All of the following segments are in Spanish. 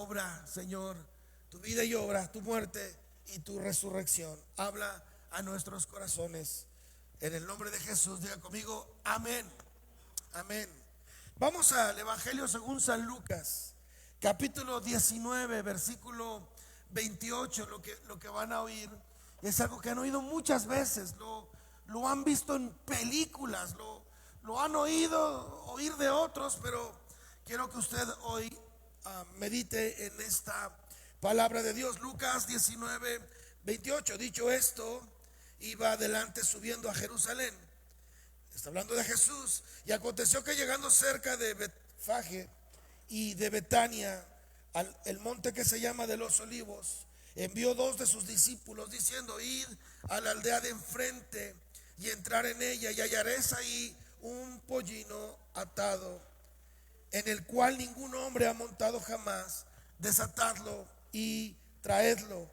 obra, Señor, tu vida y obra, tu muerte y tu resurrección. Habla a nuestros corazones. En el nombre de Jesús, diga conmigo, amén. Amén. Vamos al Evangelio según San Lucas, capítulo 19, versículo 28. Lo que van a oír es algo que han oído muchas veces, lo han visto en películas, lo han oír de otros, pero quiero que usted hoy medite en esta palabra de Dios. Lucas 19, 28. Dicho esto, iba adelante subiendo a Jerusalén. Está hablando de Jesús. Y aconteció que llegando cerca de Betfage y de Betania, el monte que se llama de los Olivos, envió dos de sus discípulos diciendo: id a la aldea de enfrente y entrar en ella, y hallaréis ahí un pollino atado, en el cual ningún hombre ha montado jamás. Desatadlo y traedlo.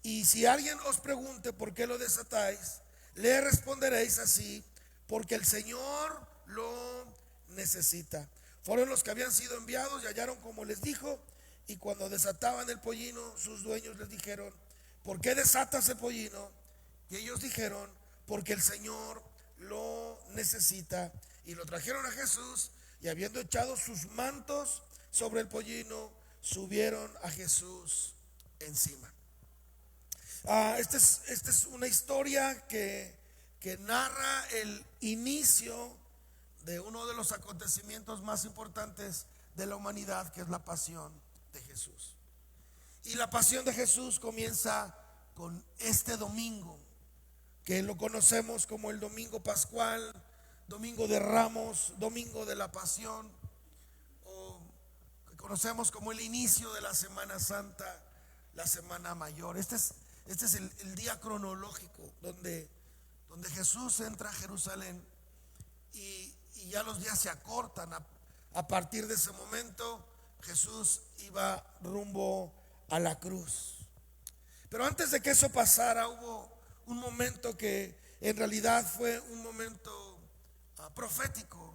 Y si alguien os pregunte por qué lo desatáis, le responderéis así: porque el Señor lo necesita. Fueron los que habían sido enviados y hallaron como les dijo. Y cuando desataban el pollino, sus dueños les dijeron: ¿por qué desatas el pollino? Y ellos dijeron: porque el Señor lo necesita. Y lo trajeron a Jesús, y habiendo echado sus mantos sobre el pollino, subieron a Jesús encima. Esta es una historia que narra el inicio de uno de los acontecimientos más importantes de la humanidad, que es la pasión de Jesús. Y la pasión de Jesús comienza con este domingo, que lo conocemos como el domingo pascual, domingo de Ramos, domingo de la pasión, o que conocemos como el inicio de la Semana Santa, la Semana Mayor. Este es el día cronológico donde Jesús entra a Jerusalén, y ya los días se acortan. A partir de ese momento Jesús iba rumbo a la cruz. Pero antes de que eso pasara, hubo un momento que en realidad fue un momento profético.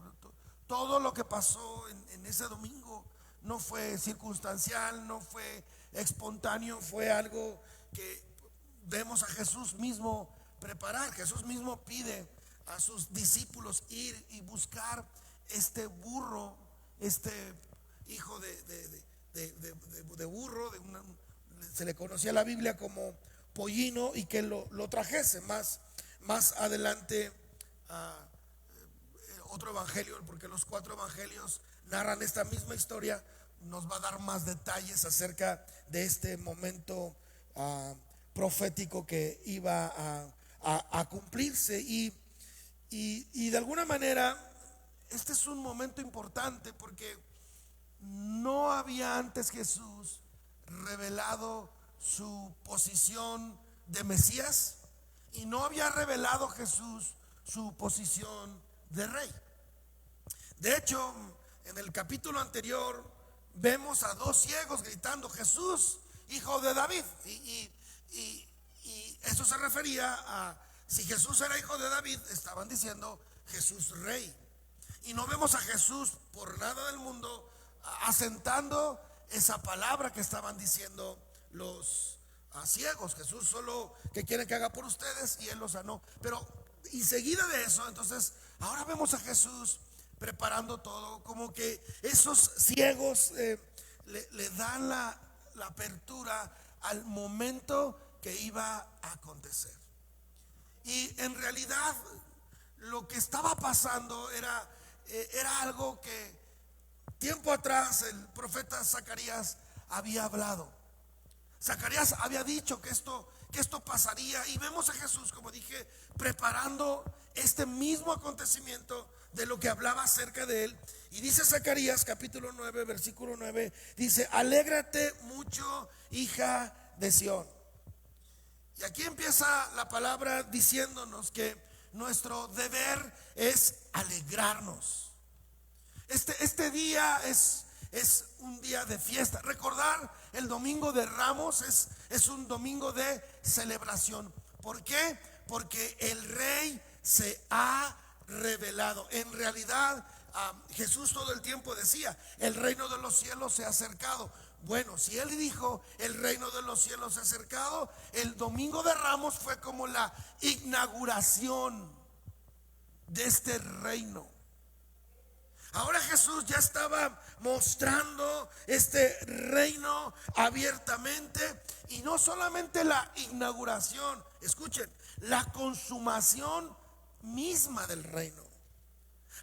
Todo lo que pasó en ese domingo no fue circunstancial, no fue espontáneo, fue algo que vemos a Jesús mismo preparar. Jesús mismo pide a sus discípulos ir y buscar este burro, este hijo de burro, se le conocía en la Biblia como pollino, y que lo trajese. Más adelante otro evangelio, porque los 4 evangelios narran esta misma historia, nos va a dar más detalles acerca de este momento profético que iba a cumplirse. Y de alguna manera este es un momento importante, porque no había antes Jesús revelado su posición de Mesías, y no había revelado Jesús su posición de rey. De hecho, en el capítulo anterior vemos a 2 ciegos gritando: Jesús, hijo de David. Y eso se refería a, si Jesús era hijo de David, estaban diciendo Jesús rey. Y no vemos a Jesús por nada del mundo asentando esa palabra que estaban diciendo los ciegos. Jesús solo: ¿qué quieren que haga por ustedes? Y él los sanó. Pero enseguida de eso, entonces, ahora vemos a Jesús preparando todo, como que esos ciegos le dan la apertura al momento que iba a acontecer. Y en realidad lo que estaba pasando era algo que tiempo atrás el profeta Zacarías había hablado. Zacarías había dicho que esto pasaría, y vemos a Jesús, como dije, preparando este mismo acontecimiento de lo que hablaba acerca de él. Y dice Zacarías capítulo 9, versículo 9, dice: alégrate mucho, hija de Sión. Y aquí empieza la palabra diciéndonos que nuestro deber es alegrarnos. Este día es un día de fiesta. Recordar el domingo de Ramos es un domingo de celebración. ¿Por qué? Porque el rey se ha revelado. En realidad Jesús todo el tiempo decía, el reino de los cielos se ha acercado. Bueno, si él dijo el reino de los cielos se ha acercado, el domingo de Ramos fue como la inauguración de este reino. Ahora Jesús ya estaba mostrando este reino abiertamente, y no solamente la inauguración, escuchen, la consumación misma del reino.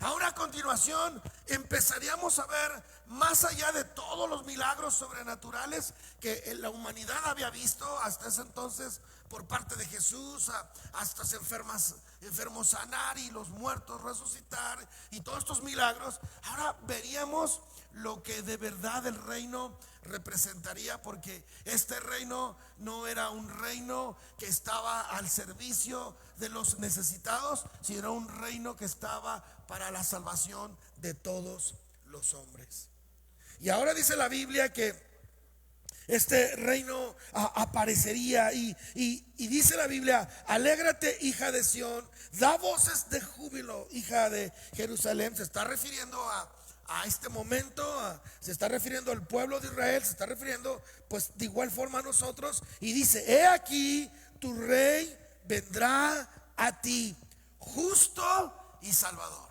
Ahora a continuación empezaríamos a ver, más allá de todos los milagros sobrenaturales que la humanidad había visto hasta ese entonces por parte de Jesús, hasta enfermos sanar y los muertos resucitar y todos estos milagros. Ahora veríamos lo que de verdad el reino representaría, porque este reino no era un reino que estaba al servicio de los necesitados, sino un reino que estaba para la salvación de todos los hombres. Y ahora dice la Biblia que este reino aparecería y dice la Biblia: alégrate, hija de Sión, da voces de júbilo, hija de Jerusalén. Se está refiriendo a este momento, se está refiriendo al pueblo de Israel, se está refiriendo pues de igual forma a nosotros, y dice: he aquí tu rey vendrá a ti, justo y salvador.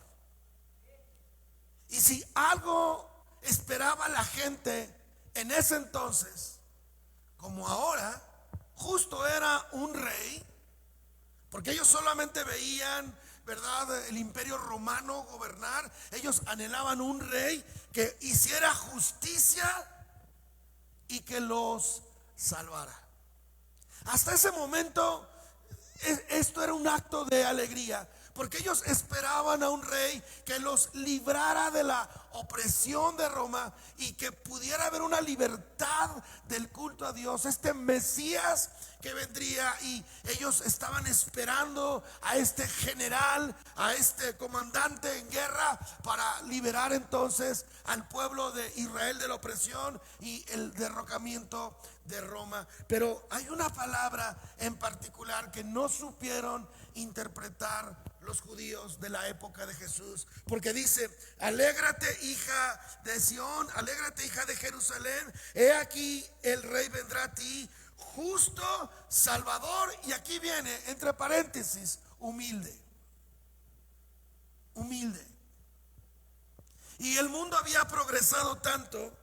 Y si algo esperaba la gente en ese entonces, como ahora, justo era un rey, porque ellos solamente veían, ¿verdad?, el imperio romano gobernar. Ellos anhelaban un rey que hiciera justicia y que los salvara. Hasta ese momento esto era un acto de alegría, porque ellos esperaban a un rey que los librara de la opresión de Roma y que pudiera haber una libertad del culto a Dios, este Mesías que vendría. Y ellos estaban esperando a este general, a este comandante en guerra, para liberar entonces al pueblo de Israel de la opresión y el derrocamiento de Roma. Pero hay una palabra en particular que no supieron interpretar los judíos de la época de Jesús, porque dice: alégrate, hija de Sión, alégrate, hija de Jerusalén, he aquí el rey vendrá a ti, justo, salvador, y aquí viene entre paréntesis, humilde. Humilde. Y el mundo había progresado tanto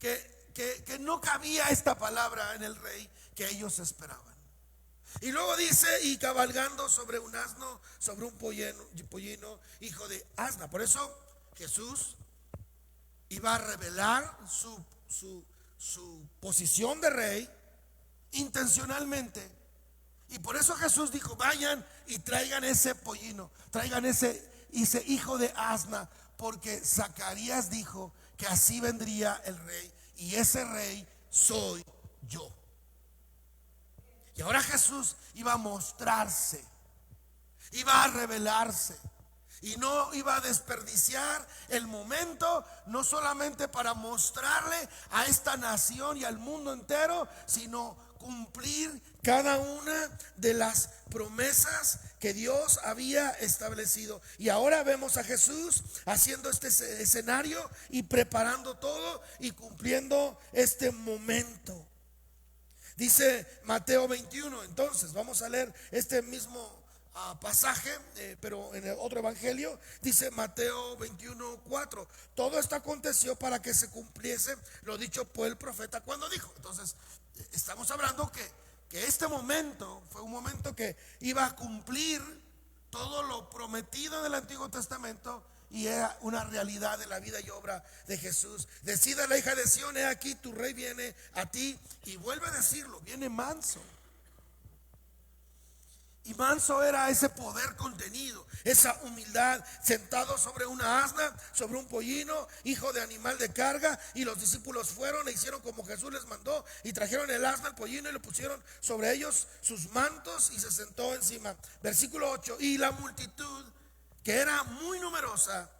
que no cabía esta palabra en el rey que ellos esperaban. Y luego dice: y cabalgando sobre un asno, sobre un pollino, hijo de asna. Por eso Jesús iba a revelar su posición de rey intencionalmente. Y por eso Jesús dijo: vayan y traigan ese pollino, traigan ese hijo de asna, porque Zacarías dijo que así vendría el rey, y ese rey soy yo. Y ahora Jesús iba a mostrarse, iba a revelarse, y no iba a desperdiciar el momento, no solamente para mostrarle a esta nación y al mundo entero, sino cumplir cada una de las promesas que Dios había establecido. Y ahora vemos a Jesús haciendo este escenario y preparando todo y cumpliendo este momento. Dice Mateo 21, entonces vamos a leer este mismo pasaje, pero en el otro evangelio. Dice Mateo 21:4: todo esto aconteció para que se cumpliese lo dicho por el profeta cuando dijo. Entonces estamos hablando que este momento fue un momento que iba a cumplir todo lo prometido en el Antiguo Testamento, y era una realidad de la vida y obra de Jesús. Decida la hija de Sión: he aquí tu rey viene a ti. Y vuelve a decirlo: viene manso. Y manso era ese poder contenido, esa humildad, sentado sobre una asna, sobre un pollino, hijo de animal de carga. Y los discípulos fueron e hicieron como Jesús les mandó, y trajeron el asna, el pollino, y le pusieron sobre ellos sus mantos, y se sentó encima. Versículo 8: y la multitud, que era muy numerosa,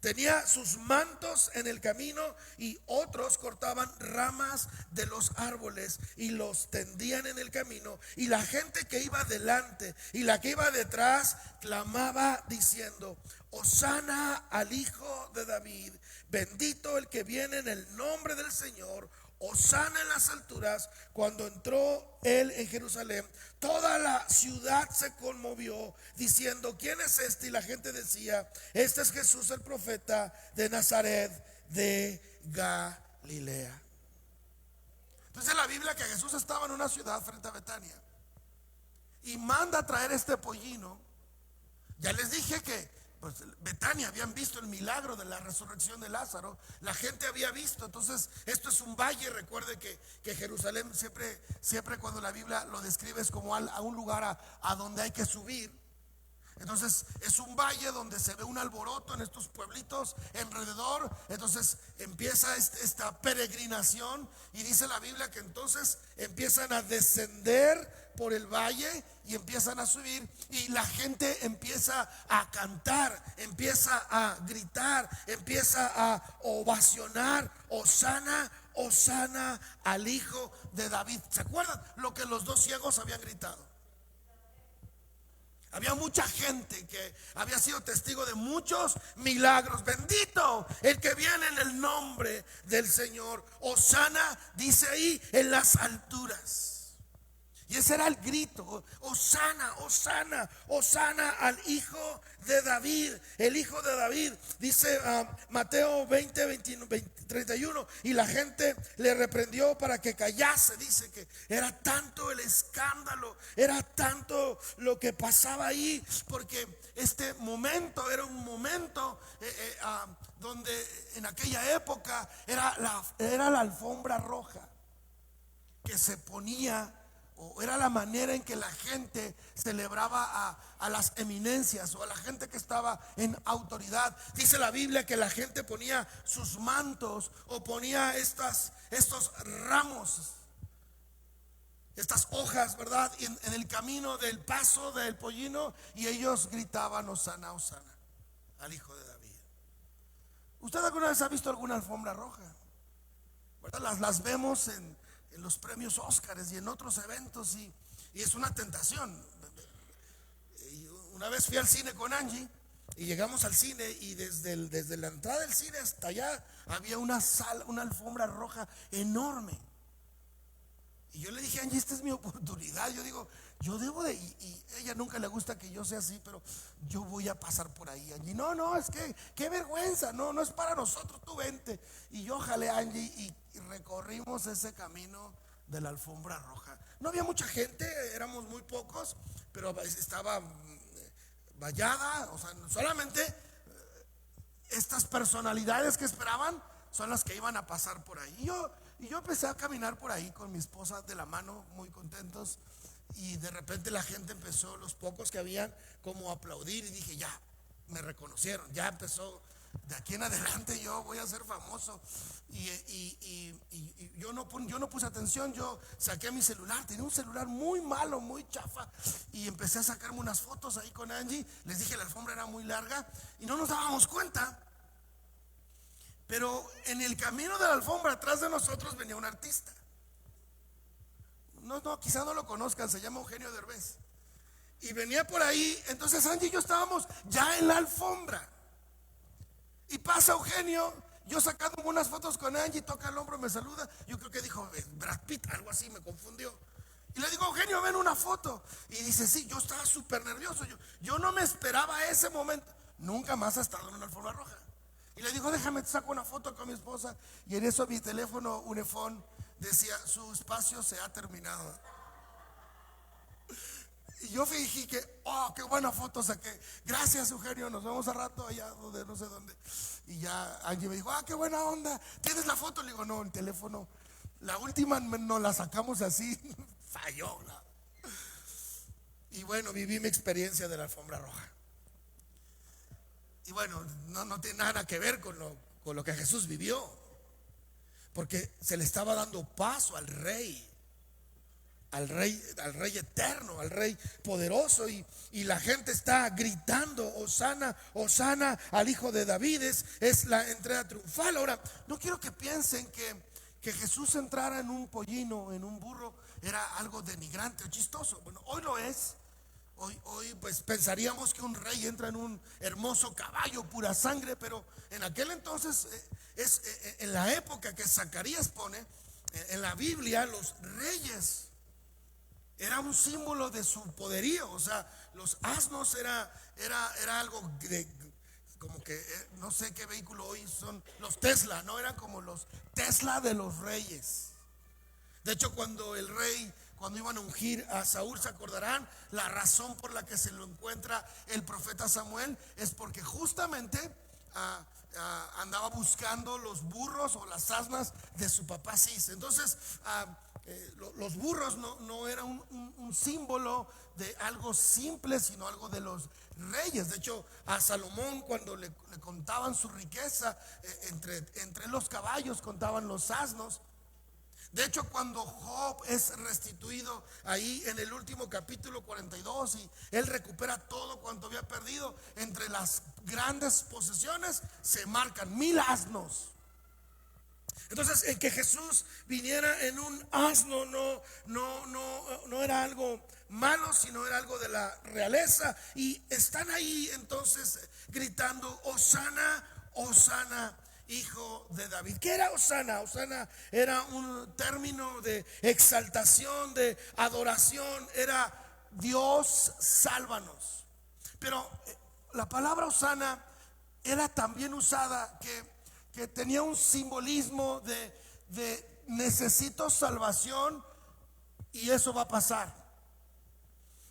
Tenía sus mantos en el camino y otros cortaban ramas de los árboles y los tendían en el camino. Y la gente que iba delante y la que iba detrás clamaba diciendo: Hosana al Hijo de David, bendito el que viene en el nombre del Señor, Hosana en las alturas. Cuando entró él en Jerusalén, toda la ciudad se conmovió diciendo: ¿quién es este? Y la gente decía: este es Jesús el profeta de Nazaret de Galilea. Entonces la Biblia que Jesús estaba en una ciudad frente a Betania y manda a traer este pollino. Ya les dije que pues Betania habían visto el milagro de la resurrección de Lázaro, la gente había visto. Entonces esto es un valle. Recuerde que Jerusalén siempre cuando la Biblia lo describe es como a un lugar a donde hay que subir. Entonces es un valle donde se ve un alboroto en estos pueblitos alrededor. Entonces empieza esta peregrinación y dice la Biblia que entonces empiezan a descender por el valle y empiezan a subir, y la gente empieza a cantar, empieza a gritar, empieza a ovacionar: Hosana, Hosana al Hijo de David. ¿Se acuerdan lo que los dos ciegos habían gritado? Había mucha gente que había sido testigo de muchos milagros. Bendito el que viene en el nombre del Señor. Hosana, dice ahí, en las alturas. Y ese era el grito: Hosana, Hosana, Hosana al Hijo de David. El Hijo de David. Dice Mateo 20, 31. Y la gente le reprendió para que callase. Dice que era tanto el escándalo, era tanto lo que pasaba ahí, porque este momento era un momento donde en aquella época era la alfombra roja que se ponía, o era la manera en que la gente celebraba a las eminencias o a la gente que estaba en autoridad. Dice la Biblia que la gente ponía sus mantos o ponía estos ramos, estas hojas, ¿verdad? En el camino del paso del pollino, y ellos gritaban: Hosana, Hosana al Hijo de David. ¿Usted alguna vez ha visto alguna alfombra roja? ¿Verdad? Las vemos en los premios Óscares y en otros eventos, y es una tentación. Una vez fui al cine con Angie y llegamos al cine, y desde la entrada del cine hasta allá había una alfombra roja enorme. Y yo le dije: Angie, esta es mi oportunidad. Yo digo, yo debo de, y ella nunca le gusta que yo sea así, pero yo voy a pasar por ahí. Angie: no, es que qué vergüenza, no es para nosotros, tú vente. Y yo jalé a Angie y recorrimos ese camino de la alfombra roja. No había mucha gente, éramos muy pocos, pero estaba vallada, o sea, solamente estas personalidades que esperaban son las que iban a pasar por ahí. Y yo empecé a caminar por ahí con mi esposa de la mano, muy contentos, y de repente la gente empezó, los pocos que habían, como a aplaudir, y dije: ya, me reconocieron, ya empezó, de aquí en adelante yo voy a ser famoso. Y yo no puse atención. Yo saqué mi celular, tenía un celular muy malo, muy chafa, y empecé a sacarme unas fotos ahí con Angie. Les dije, la alfombra era muy larga y no nos dábamos cuenta, pero en el camino de la alfombra atrás de nosotros venía un artista. Quizá no lo conozcan, se llama Eugenio Derbez, y venía por ahí. Entonces Angie y yo estábamos ya en la alfombra, y pasa Eugenio, yo sacando unas fotos con Angie, toca el hombro, me saluda. Yo creo que dijo Brad Pitt, algo así, me confundió. Y le digo: Eugenio, ven una foto. Y dice: sí. Yo estaba súper nervioso, yo no me esperaba ese momento. Nunca más ha estado en una alfombra roja. Y le digo: déjame, te saco una foto con mi esposa. Y en eso mi teléfono, un iPhone, decía: su espacio se ha terminado. Y yo fingí que, qué buena foto saqué. Gracias, Eugenio, nos vemos a rato allá donde no sé dónde. Y ya Angie me dijo: qué buena onda, ¿tienes la foto? Le digo: no, el teléfono, la última nos la sacamos así, falló. Y bueno, viví mi experiencia de la alfombra roja. Y bueno, no tiene nada que ver con lo que Jesús vivió, porque se le estaba dando paso al rey. al rey eterno, al rey poderoso, y la gente está gritando: Hosana, Hosana al hijo de David. Es la entrega triunfal. Ahora, no quiero que piensen que Jesús entrara en un pollino, en un burro, era algo denigrante o chistoso. Bueno, hoy lo es. Hoy pues pensaríamos que un rey entra en un hermoso caballo, pura sangre, pero en aquel entonces, en la época que Zacarías pone en la Biblia, los reyes era un símbolo de su poderío. O sea, los asnos era algo de, como que no sé qué vehículo hoy son los Tesla, no eran como los Tesla de los reyes. De hecho, cuando iban a ungir a Saúl, se acordarán, la razón por la que se lo encuentra el profeta Samuel es porque justamente andaba buscando los burros o las asnas de su papá Cis. Entonces, los burros no eran un símbolo de algo simple, sino algo de los reyes. De hecho, a Salomón, cuando le contaban su riqueza, entre los caballos contaban los asnos. De hecho, cuando Job es restituido ahí en el último capítulo 42, y él recupera todo cuanto había perdido, entre las grandes posesiones se marcan 1000 asnos. Entonces, el que Jesús viniera en un asno no era algo malo, sino era algo de la realeza. Y están ahí entonces gritando: Hosana, Hosana, hijo de David. ¿Qué era Hosana? Hosana era un término de exaltación, de adoración. Era Dios, sálvanos. Pero la palabra Hosana era también usada que tenía un simbolismo de necesito salvación y eso va a pasar.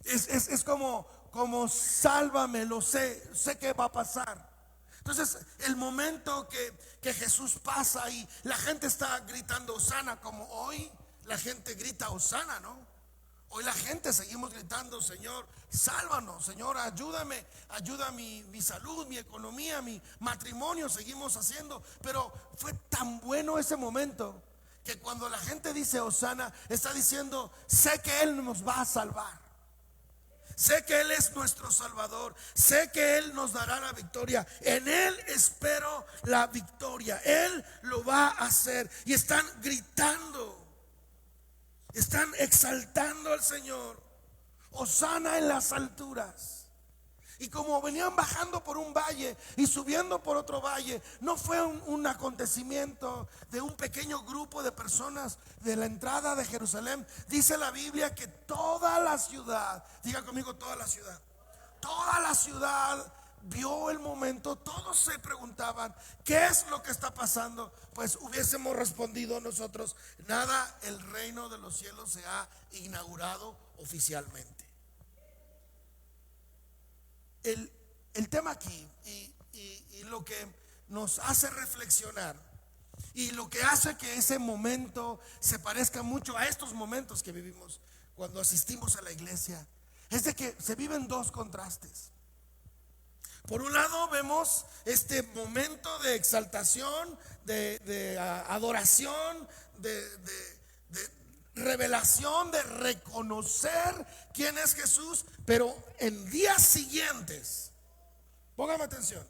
Es como sálvame, lo sé que va a pasar. Entonces, el momento que Jesús pasa y la gente está gritando Hosana, como hoy la gente grita Hosana, ¿no? Hoy la gente seguimos gritando: Señor, sálvanos, Señor, ayúdame, ayuda mi salud, mi economía, mi matrimonio, seguimos haciendo. Pero fue tan bueno ese momento que cuando la gente dice Hosana, está diciendo: sé que Él nos va a salvar. Sé que Él es nuestro Salvador. Sé que Él nos dará la victoria. En Él espero la victoria. Él lo va a hacer. Y están gritando, están exaltando al Señor. Hosana en las alturas. Y como venían bajando por un valle y subiendo por otro valle, no fue un acontecimiento de un pequeño grupo de personas de la entrada de Jerusalén. Dice la Biblia que toda la ciudad, diga conmigo, toda la ciudad vio el momento. Todos se preguntaban: ¿qué es lo que está pasando? Pues hubiésemos respondido nosotros: nada, el reino de los cielos se ha inaugurado oficialmente. El tema aquí y lo que nos hace reflexionar y lo que hace que ese momento se parezca mucho a estos momentos que vivimos cuando asistimos a la iglesia es de que se viven dos contrastes. Por un lado vemos este momento de exaltación, de adoración, de revelación, de reconocer quién es Jesús. Pero en días siguientes, póngame atención,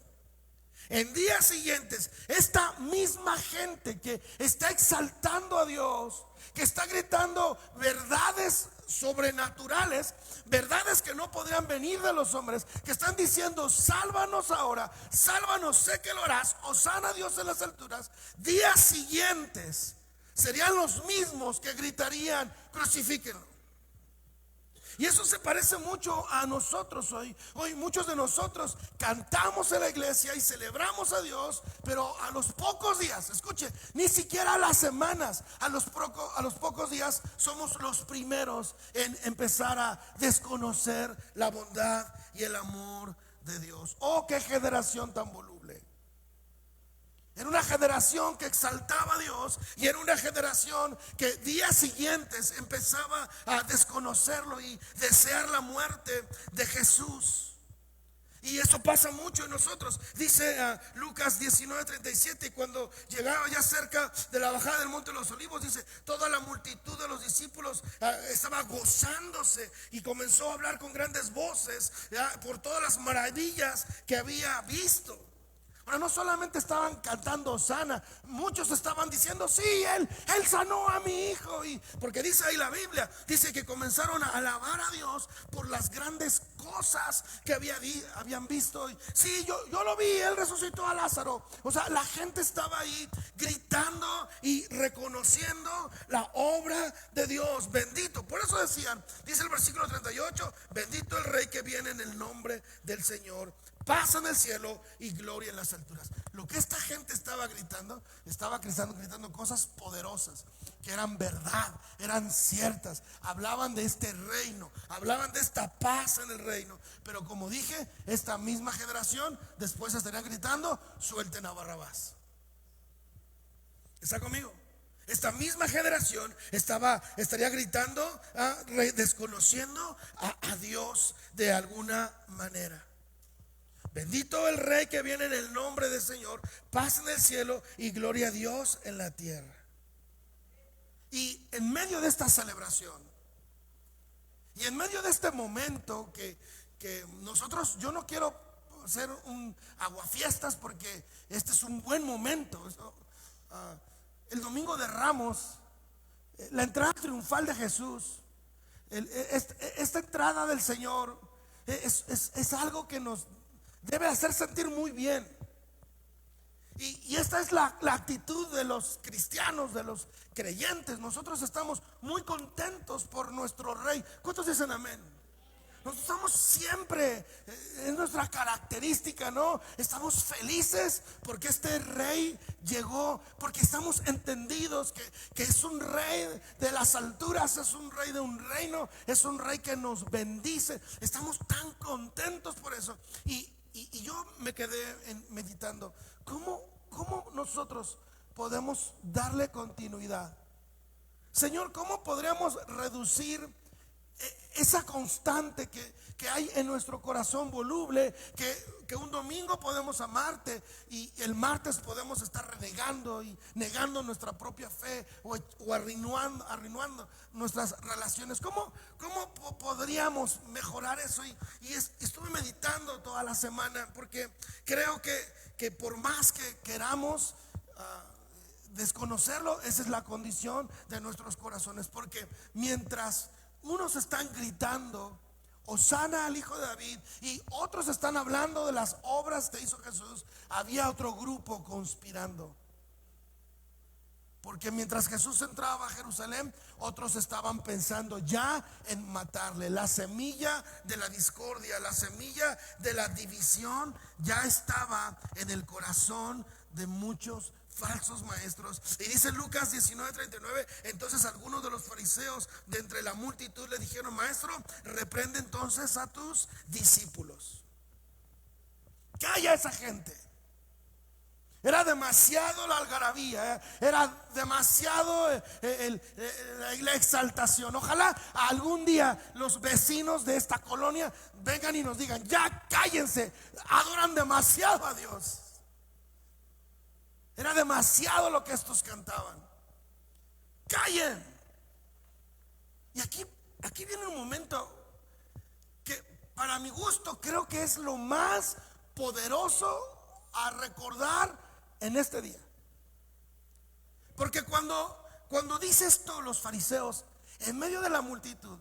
en días siguientes, esta misma gente que está exaltando a Dios, que está gritando verdades sobrenaturales, verdades que no podrían venir de los hombres, que están diciendo: sálvanos ahora, sálvanos, sé que lo harás, hosana a Dios en las alturas. Días siguientes serían los mismos que gritarían: crucifíquenlo. Y eso se parece mucho a nosotros hoy. Hoy muchos de nosotros cantamos en la iglesia y celebramos a Dios, pero a los pocos días, escuche, ni siquiera a las semanas, a los pocos días somos los primeros en empezar a desconocer la bondad y el amor de Dios. Oh, qué generación tan voluble. Era una generación que exaltaba a Dios y era una generación que días siguientes empezaba a desconocerlo y desear la muerte de Jesús. Y eso pasa mucho en nosotros. Dice Lucas 19:37, y cuando llegaba ya cerca de la bajada del monte de los olivos, dice, toda la multitud de los discípulos estaba gozándose y comenzó a hablar con grandes voces por todas las maravillas que había visto. Ahora, no solamente estaban cantando Hosana, muchos estaban diciendo, sí, él sanó a mi hijo. Y porque dice ahí la Biblia, dice que comenzaron a alabar a Dios por las grandes cosas que habían visto. Y, sí, yo lo vi, él resucitó a Lázaro. O sea, la gente estaba ahí gritando y reconociendo la obra de Dios. Bendito, por eso decían, dice el versículo 38, bendito el Rey que viene en el nombre del Señor, paz en el cielo y gloria en las alturas. Lo que esta gente estaba gritando cosas poderosas que eran verdad, eran ciertas. Hablaban de este reino, hablaban de esta paz en el reino. Pero como dije, esta misma generación después estaría gritando, suelten a Barrabás. ¿Está conmigo? Esta misma generación estaría gritando, desconociendo a Dios de alguna manera. Bendito el Rey que viene en el nombre del Señor, paz en el cielo y gloria a Dios en la tierra. Y en medio de esta celebración y en medio de este momento que nosotros, yo no quiero hacer un aguafiestas porque este es un buen momento. El domingo de Ramos, la entrada triunfal de Jesús, esta entrada del Señor es algo que nos debe hacer sentir muy bien. Y esta es la actitud de los cristianos, de los creyentes. Nosotros estamos muy contentos por nuestro Rey. ¿Cuántos dicen amén? Nosotros estamos siempre, es nuestra característica, ¿no? Estamos felices porque este Rey llegó, porque estamos entendidos que es un Rey de las alturas, es un Rey de un reino, es un Rey que nos bendice. Estamos tan contentos por eso. Y yo me quedé meditando, ¿cómo nosotros podemos darle continuidad? Señor, ¿cómo podríamos reducir esa constante que hay en nuestro corazón voluble, que un domingo podemos amarte y el martes podemos estar renegando y negando nuestra propia fe o arruinando nuestras relaciones? ¿Cómo podríamos mejorar eso? Y estuve meditando toda la semana porque creo que por más que queramos desconocerlo, esa es la condición de nuestros corazones. Porque mientras unos están gritando Hosana al Hijo de David y otros están hablando de las obras que hizo Jesús, había otro grupo conspirando. Porque mientras Jesús entraba a Jerusalén, otros estaban pensando ya en matarle. La semilla de la discordia, la semilla de la división ya estaba en el corazón de muchos falsos maestros. Y dice Lucas 19:39, entonces algunos de los fariseos de entre la multitud le dijeron, maestro, reprende entonces a tus discípulos. Calla a esa gente. Era demasiado la algarabía, era demasiado la exaltación. Ojalá algún día los vecinos de esta colonia vengan y nos digan, ya cállense, adoran demasiado a Dios. Era demasiado lo que estos cantaban. Callen. Y aquí viene un momento que para mi gusto creo que es lo más poderoso a recordar en este día. Porque cuando dice esto los fariseos en medio de la multitud,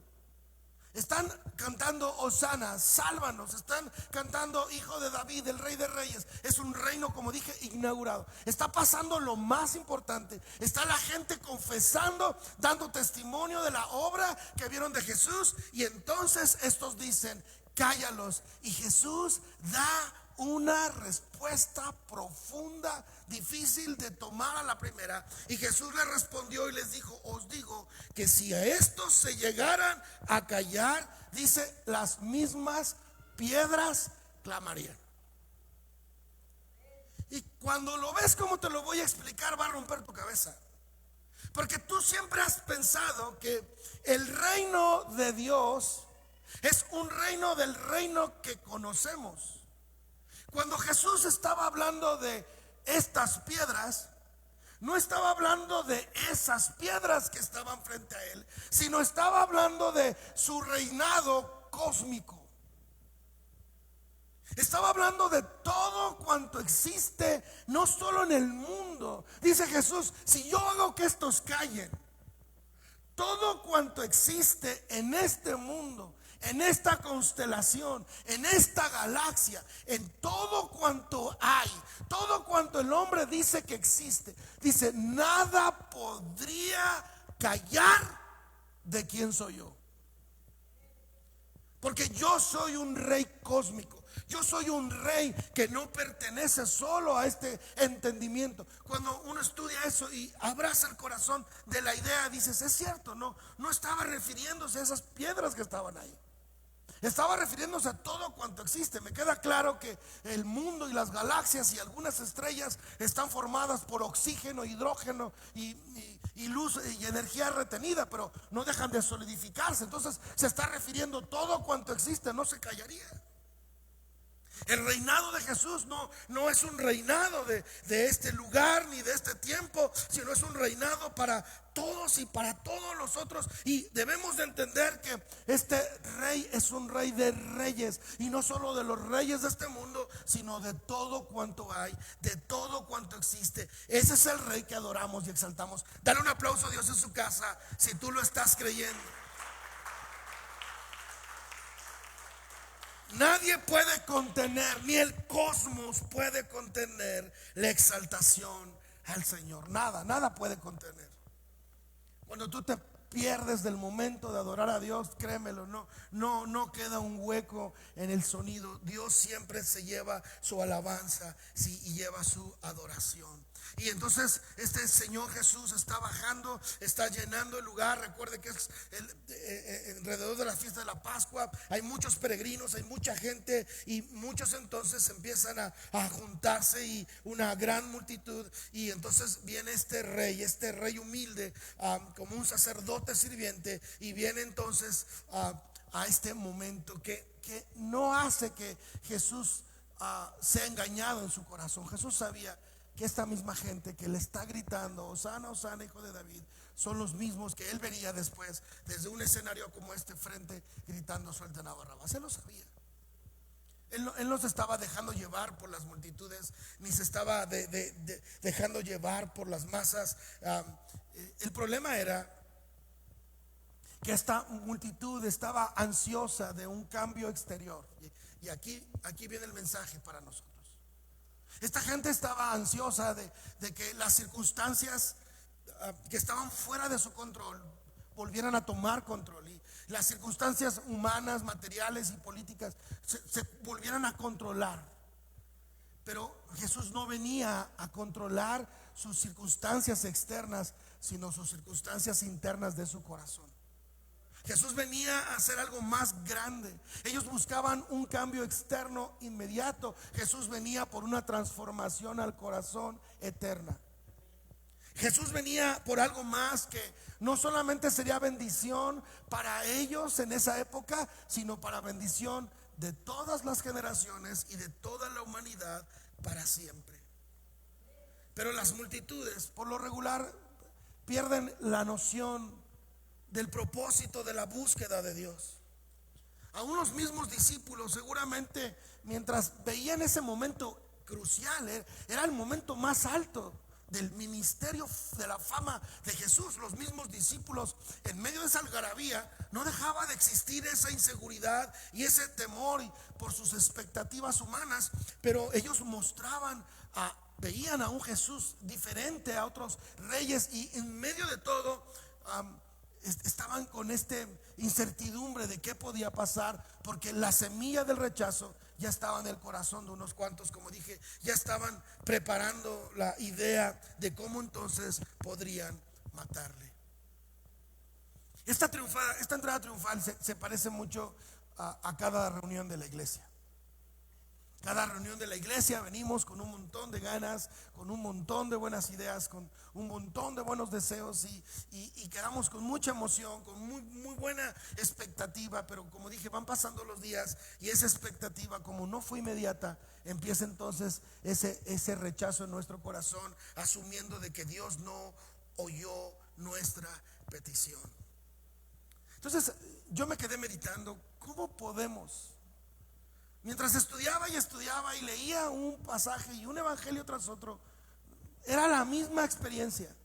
están cantando Hosana, sálvanos, están cantando Hijo de David, el Rey de Reyes. Es un reino, como dije, inaugurado. Está pasando lo más importante. Está la gente confesando, dando testimonio de la obra que vieron de Jesús. Y entonces estos dicen, cállalos. Y Jesús da una respuesta profunda, difícil de tomar a la primera. Y Jesús les respondió y les dijo, os digo que si a estos se llegaran a callar, dice, las mismas piedras clamarían. Y cuando lo ves como te lo voy a explicar, va a romper tu cabeza. Porque tú siempre has pensado que el reino de Dios es un reino del reino que conocemos. Jesús estaba hablando de estas piedras, no estaba hablando de esas piedras que estaban frente a él, sino estaba hablando de su reinado cósmico. Estaba hablando de todo cuanto existe, no solo en el mundo. Dice Jesús: si yo hago que estos callen, todo cuanto existe en este mundo, en esta constelación, en esta galaxia, en todo cuanto hay, todo cuanto el hombre dice que existe, dice, nada podría callar de quién soy yo. Porque yo soy un rey cósmico. Yo soy un rey que no pertenece solo a este entendimiento. Cuando uno estudia eso y abraza el corazón de la idea, dices, es cierto, no estaba refiriéndose a esas piedras que estaban ahí. Estaba refiriéndose a todo cuanto existe. Me queda claro que el mundo y las galaxias y algunas estrellas están formadas por oxígeno, hidrógeno y luz y energía retenida, pero no dejan de solidificarse. Entonces se está refiriendo a todo cuanto existe, no se callaría. El reinado de Jesús no es un reinado de este lugar ni de este tiempo, sino es un reinado para todos y para todos los otros. Y debemos de entender que este rey es un rey de reyes, y no solo de los reyes de este mundo, sino de todo cuanto hay, de todo cuanto existe. Ese es el rey que adoramos y exaltamos. Dale un aplauso a Dios en su casa si tú lo estás creyendo. Nadie puede contener, ni el cosmos puede contener la exaltación al Señor. Nada puede contener. Cuando tú te pierdes del momento de adorar a Dios, créemelo, no queda un hueco en el sonido. Dios siempre se lleva su alabanza, sí, y lleva su adoración. Y entonces este Señor Jesús está bajando, está llenando el lugar. Recuerde que es alrededor de la fiesta de la Pascua. Hay muchos peregrinos, hay mucha gente, y muchos entonces empiezan a juntarse, y una gran multitud. Y entonces viene este rey humilde, como un sacerdote sirviente, y viene entonces a este momento que no hace que Jesús sea engañado en su corazón. Jesús sabía que esta misma gente que le está gritando, Hosana, Hosana, hijo de David, son los mismos que él vería después desde un escenario como este frente, gritando, suelten a Barrabás. Él lo sabía. Él no se estaba dejando llevar por las multitudes, ni se estaba dejando llevar por las masas. El problema era que esta multitud estaba ansiosa de un cambio exterior. Y aquí viene el mensaje para nosotros. Esta gente estaba ansiosa de que las circunstancias que estaban fuera de su control volvieran a tomar control, y las circunstancias humanas, materiales y políticas se volvieran a controlar. Pero Jesús no venía a controlar sus circunstancias externas, sino sus circunstancias internas de su corazón. Jesús venía a hacer algo más grande. Ellos buscaban un cambio externo inmediato. Jesús venía por una transformación al corazón eterna. Jesús venía por algo más que no solamente sería bendición para ellos en esa época, sino para bendición de todas las generaciones y de toda la humanidad para siempre. Pero las multitudes, por lo regular, pierden la noción del propósito de la búsqueda de Dios. Aún los mismos discípulos, seguramente, mientras veían ese momento crucial, era el momento más alto del ministerio, de la fama de Jesús. Los mismos discípulos, en medio de esa algarabía, no dejaba de existir esa inseguridad y ese temor por sus expectativas humanas, pero ellos veían a un Jesús diferente a otros reyes, y en medio de todo estaban con esta incertidumbre de qué podía pasar, porque la semilla del rechazo ya estaba en el corazón de unos cuantos. Como dije, ya estaban preparando la idea de cómo entonces podrían matarle. Esta entrada triunfal se parece mucho a cada reunión de la iglesia. Cada reunión de la iglesia venimos con un montón de ganas, con un montón de buenas ideas, con un montón de buenos deseos y quedamos con mucha emoción, con muy buena expectativa. Pero como dije, van pasando los días y esa expectativa, como no fue inmediata, empieza entonces ese rechazo en nuestro corazón, asumiendo de que Dios no oyó nuestra petición. Entonces yo me quedé meditando, ¿cómo podemos? Mientras estudiaba y leía un pasaje y un evangelio tras otro, era la misma experiencia.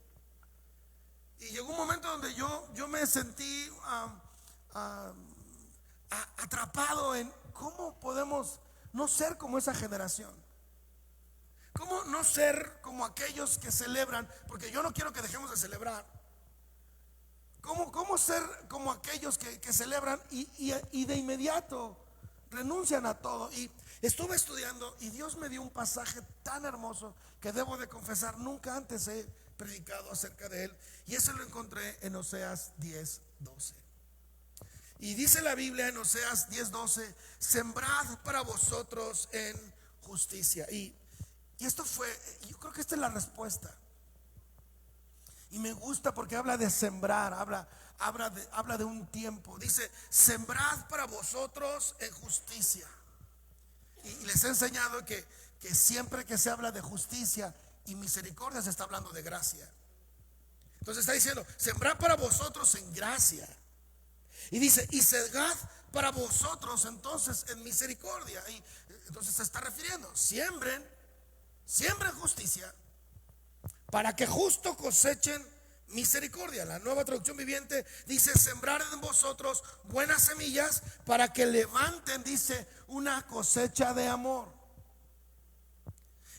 Y llegó un momento donde yo me sentí atrapado en cómo podemos no ser como esa generación. Cómo no ser como aquellos que celebran, porque yo no quiero que dejemos de celebrar. Cómo ser como aquellos que celebran y de inmediato renuncian a todo. Y estuve estudiando y Dios me dio un pasaje tan hermoso que debo de confesar, nunca antes he predicado acerca de él, y eso lo encontré en Oseas 10:12. Y dice la Biblia en Oseas 10:12: sembrad para vosotros en justicia. Y esto fue, yo creo que esta es la respuesta. Y me gusta porque habla de sembrar, habla de un tiempo. Dice: sembrad para vosotros en justicia. Y les he enseñado que siempre que se habla de justicia y misericordia, se está hablando de gracia. Entonces está diciendo: sembrad para vosotros en gracia. Y dice: y segad para vosotros entonces en misericordia. Y entonces se está refiriendo: siembren justicia, para que justo cosechen misericordia. La Nueva Traducción Viviente dice: sembrar en vosotros buenas semillas, para que levanten, dice, una cosecha de amor.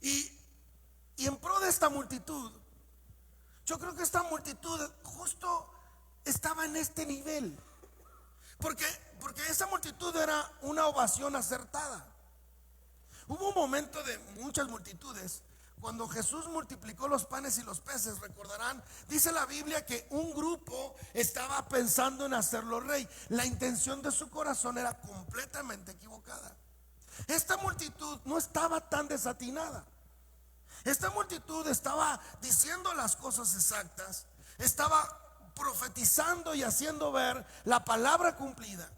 Y en pro de esta multitud, yo creo que esta multitud justo estaba en este nivel, porque esa multitud era una ovación acertada. Hubo un momento de muchas multitudes cuando Jesús multiplicó los panes y los peces. Recordarán, dice la Biblia que un grupo estaba pensando en hacerlo rey. La intención de su corazón era completamente equivocada. Esta multitud no estaba tan desatinada. Esta multitud estaba diciendo las cosas exactas, estaba profetizando y haciendo ver la palabra cumplida.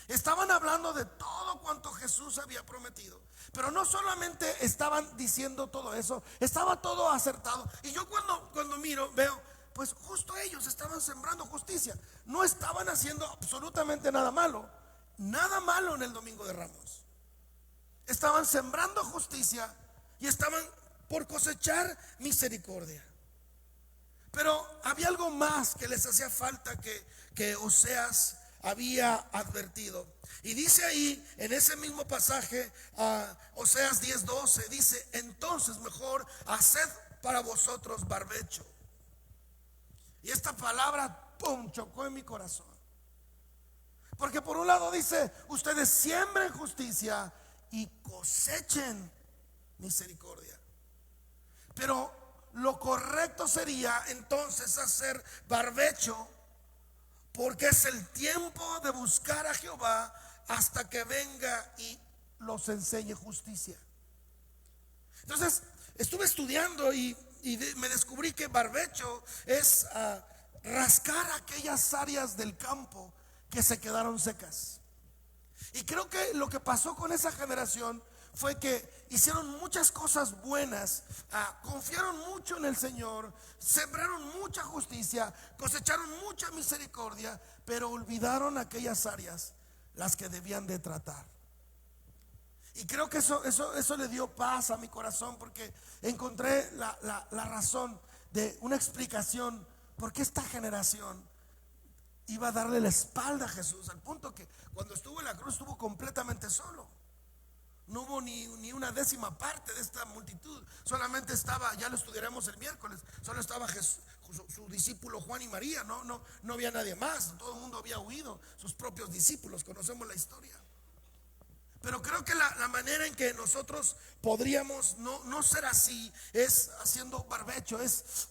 Estaban hablando de todo cuanto Jesús había prometido. Pero no solamente estaban diciendo todo eso, estaba todo acertado. Y yo cuando miro, veo, pues justo ellos estaban sembrando justicia. No estaban haciendo absolutamente nada malo en el Domingo de Ramos. Estaban sembrando justicia y estaban por cosechar misericordia. Pero había algo más que les hacía falta, que Oseas había advertido. Y dice ahí en ese mismo pasaje, Oseas 10:12, dice: entonces mejor haced para vosotros barbecho. Y esta palabra, pum, chocó en mi corazón, porque por un lado dice: ustedes siembren justicia y cosechen misericordia. Pero lo correcto sería entonces hacer barbecho, porque es el tiempo de buscar a Jehová hasta que venga y los enseñe justicia. Entonces estuve estudiando y me descubrí que barbecho es rascar aquellas áreas del campo que se quedaron secas. Y creo que lo que pasó con esa generación fue que hicieron muchas cosas buenas, confiaron mucho en el Señor, sembraron mucha justicia, cosecharon mucha misericordia, pero olvidaron aquellas áreas las que debían de tratar. Y creo que eso le dio paz a mi corazón, porque encontré la razón de una explicación por qué esta generación iba a darle la espalda a Jesús, al punto que cuando estuvo en la cruz estuvo completamente solo. No hubo ni una décima parte de esta multitud. Solamente estaba, ya lo estudiaremos el miércoles, solo estaba Jesús, su discípulo Juan y María. No había nadie más. Todo el mundo había huido, sus propios discípulos. Conocemos la historia. Pero creo que la manera en que nosotros podríamos no ser así es haciendo barbecho, es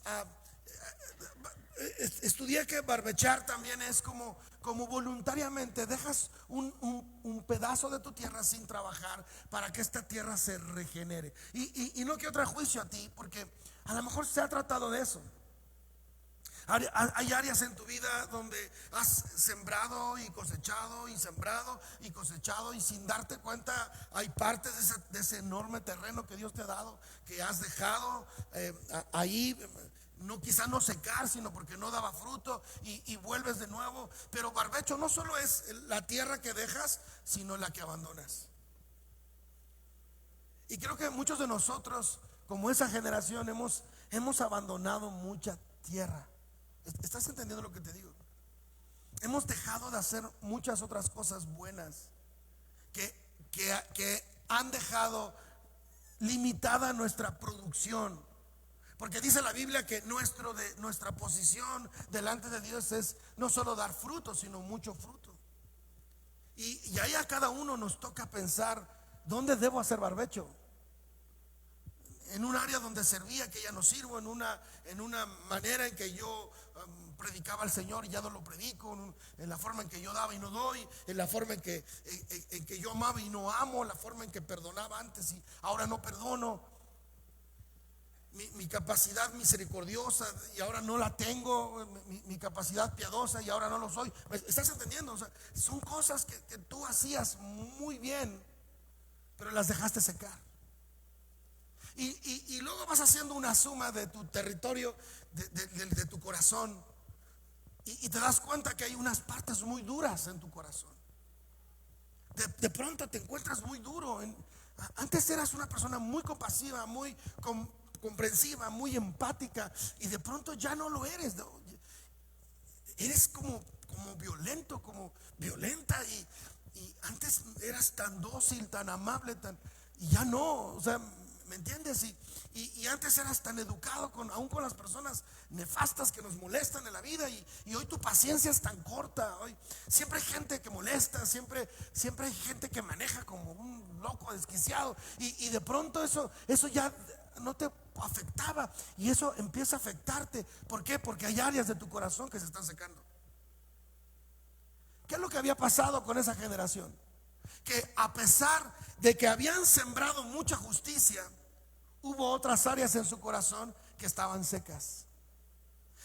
estudié que barbechar también es como voluntariamente dejas un pedazo de tu tierra sin trabajar para que esta tierra se regenere. Y no quiero traer juicio a ti, porque a lo mejor se ha tratado de eso. Hay áreas en tu vida donde has sembrado y cosechado y sembrado y cosechado, y sin darte cuenta hay partes de ese enorme terreno que Dios te ha dado que has dejado ahí, no, quizá no secar, sino porque no daba fruto, y vuelves de nuevo. Pero barbecho no solo es la tierra que dejas, sino la que abandonas. Y creo que muchos de nosotros, como esa generación, hemos abandonado mucha tierra. ¿Estás entendiendo lo que te digo? Hemos dejado de hacer muchas otras cosas buenas que han dejado limitada nuestra producción. Porque dice la Biblia que nuestra posición delante de Dios es no solo dar fruto, sino mucho fruto. Y ahí a cada uno nos toca pensar: ¿dónde debo hacer barbecho? En un área donde servía, que ya no sirvo; en una manera en que yo predicaba al Señor y ya no lo predico; en la forma en que yo daba y no doy; en la forma en que yo amaba y no amo; la forma en que perdonaba antes y ahora no perdono; mi capacidad misericordiosa y ahora no la tengo; mi capacidad piadosa y ahora no lo soy. ¿Estás entendiendo? O sea, son cosas que tú hacías muy bien, pero las dejaste secar. Y luego vas haciendo una suma de tu territorio, de tu corazón, y te das cuenta que hay unas partes muy duras en tu corazón. De pronto te encuentras muy duro. Antes eras una persona muy compasiva, muy comprensiva, muy empática, y de pronto ya no lo eres. Eres como violento, como violenta, y antes eras tan dócil, tan amable, y ya no. O sea, ¿me entiendes? Y antes eras tan educado aún con las personas nefastas que nos molestan en la vida, y hoy tu paciencia es tan corta. Hoy siempre hay gente que molesta, siempre hay gente que maneja como un loco desquiciado, y de pronto eso ya no te afectaba, y eso empieza a afectarte. ¿Por qué? Porque hay áreas de tu corazón que se están secando. ¿Qué es lo que había pasado con esa generación? Que a pesar de que habían sembrado mucha justicia, hubo otras áreas en su corazón que estaban secas.